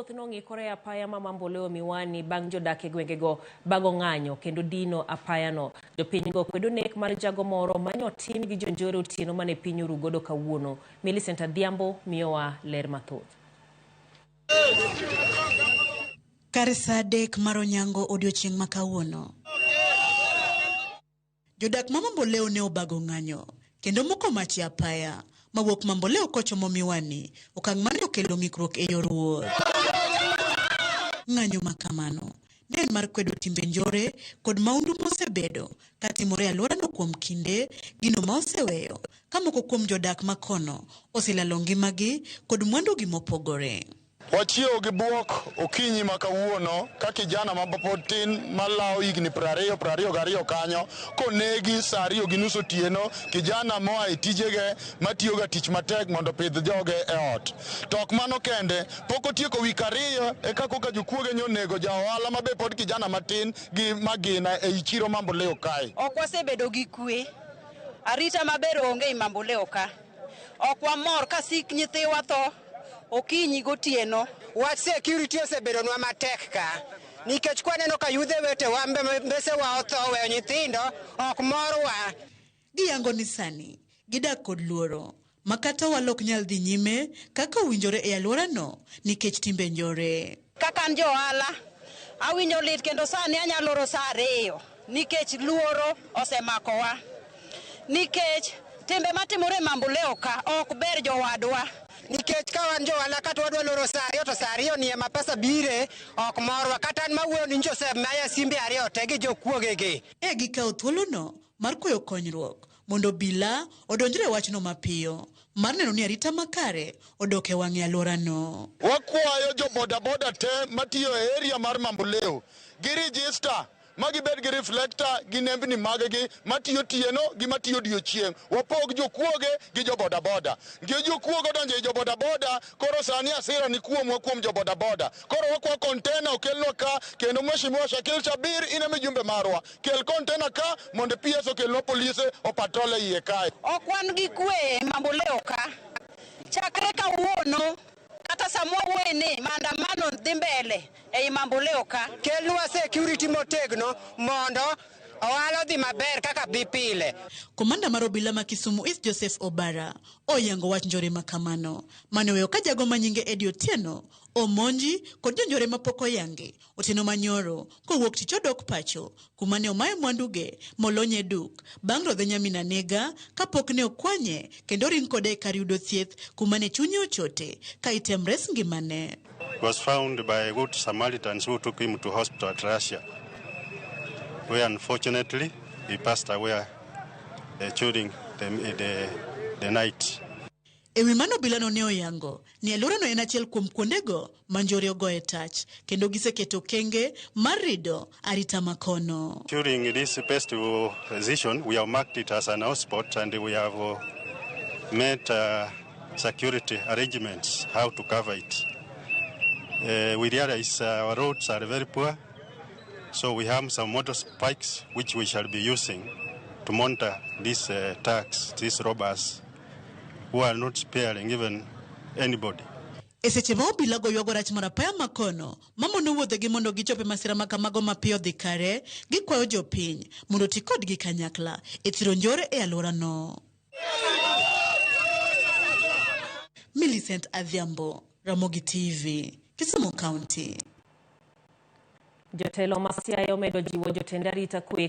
mathoth nong'ikore apaya ma Mamboleo miwani bang' jodak e gwengego bago ng'anyo kendo dino apayano. Jopinygo kwedo nek mar jago moro manyotim gi jonjore otieno mane piny orugodo kawuono. Millicent Adhiambo miyowa ler mathoth. Kar saa 3 mar onyango odiochieng' ma kawuono, jodak ma Mamboleo ne obago ng'anyo kendo moko machi apaya mawuok Mamboleo kochomo miwani, okang' mane okelo ng'ikruok e yor wuoth. Ng'anyo makamano ne en mar kwedo timbe njore kod maundu mosebedo katimore alworano kuom kinde, gino ma oseweyo ka moko kuom jodak makono oselalo ngimagi kod mwandugi mopogore. Wachiewo gi buok okinyi ma kawuono ka kijana ma pod tin malao higni 22 kanyo konegi saa 2:30 otieno, kijana moa e tijege matiyoga tich matek mondo pidh joge e ot. Tok mano kende, pok otieko wik 2 eka koka jokuoge nyonego ja ohala mabe pod kijana matin gi magina e chiro Mamboleo kae. Ok wasebedo gi kwe, arita maber onge e Mamboleo ka. Ok wamor ka sik nyithiwa tho okinyi gotieno. Wach security osebedonwa matek ka, nikech kwaneno ka yudhe wetewa mbesewa otho weyo nyithindo ok morwa. Giyango ni sani gidak kod luoro makata walok nyal dhi nyime kaka owinjore e alworano nikech timbe njore. Kaka an jo ohala awinjo lit kendo sani anyalo oro saa 2 nikech luoro osemakowa, nikech timbe matimore Mamboleo ka ok ber jowadwa. Nikech ka wan jo ohala kata wadwa loro saa 2 to saa 2 nie ma pesa bire ok morwa, kata an mawuoyo ni Joseph maya simbe 2 te gi jokuogegi. Gikawo thuolono mar kwayo konyruok mondo bila odonjre wachno mapiyo mar neno ni arita makare odok e wang'e alworano. Wakwayo jo bodaboda te matiyo e area mar Mamboleo gi register magibed gi reflector gi nembni magegi matiyo tieno gi matiyo odiochieng'. Wapog jokuoge gi jo bodaboda. Jokuoge donjo e jo bodaboda, koro sani asira ni kuomwa kuom jo bodaboda. Koro wakwa kontena okelnwa ka kendo Mheshimiwa Shakil Shabir ine jumbe marwa. Kel kontena ka mondo PS okelnwa polise opatrole iye kae. Ok wan gi kwe Mamboleo ka. Chakre kawuono kata samwa wene maandamano dhi mbele e Mamboleo ka. Kelnwa security motegno mondo ohala dhi maber kaka bipile. Komanda mar obila ma Kisumu East Joseph Obara oyango wach njore makamano mane weyo ka jago manyinge Eddie Otieno omonji kod jonjore mapok oyangi otieno manyoro kowuok tich odok pacho kumane omaye mwanduge molonye duk bang' rodhe nyamina nega kapok ne okwanye kendo ring kode kar yudo thieth kumane chunye ochote ka item res ngimane. Was found by good Samaritans who took him to hospital at Russia, where unfortunately he passed away during the night. Ewi mano bilano ne oyango ni alworano en achiel kuom kuondego manjore ogoye tach kendo giseketo kenge mar rido arita makono. During this festival season, we have marked it as an hotspot and we have made security arrangements how to cover it. We realize our roads are very poor, so we have some motor spikes which we shall be using to monitor these thugs, these robbers, who are not sparing even anybody. Eseche ma obila go ywago rach mar apaya makono mamono wuodhegi mondo gichope masira makamago mapiyo dhi kare, gikwayo jopiny mondo ti kodgi kanyakla e thiro njore e alworano. Millicent Adhiambo, Ramogi TV, Kisumu County. Jotelo ma Siaya omedo jiwo jotend arita kwe